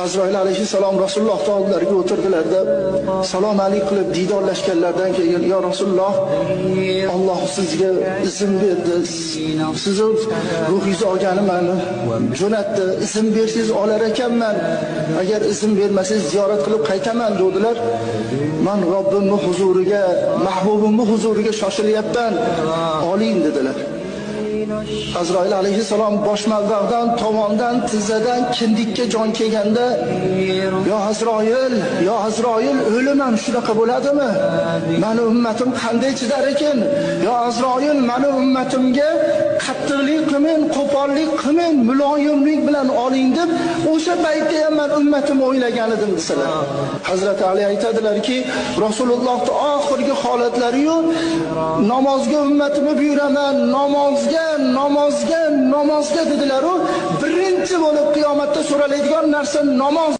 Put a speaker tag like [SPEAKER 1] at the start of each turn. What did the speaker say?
[SPEAKER 1] Azroil alayhissalom Rasululloh oldilariga o'tirdilarda, salom alayk qilib diydorlashganlardan keyin, "Ya Rasululloh, Alloh sizga izn berdi. Sizni ruhingizni olganiman, jo'natdi. Izn bersangiz olar ekanman. Agar izn bermasangiz ziyorat qilib qaytaman" dedilar. "Men Robbimning huzuriga, mahbubimning huzuriga shoshilyapman. Oling" dedilar. Azroil alayhissalom boshmaldoqdan, tovondan, tizzadan kindikka jon kelganda, "Ya Azroil, o'limam shunaqa bo'ladimi? Meni ummatim qanday chidar ekan? Ya Azroil, meni ummatimga qattiqlik qilmang, qo'pollik qilmang, muloyimlik bilan oling" deb, o'sha paytda ham men ummatimni o'ylagan edim desalar. Hazrat Ali aytadilarki, Rasulullohning oxirgi holatlari-yu, namozga ummatimni buyuraman, namozga dedilar-u, birinchi bo'lib qiyomatda so'raladigan narsa namoz.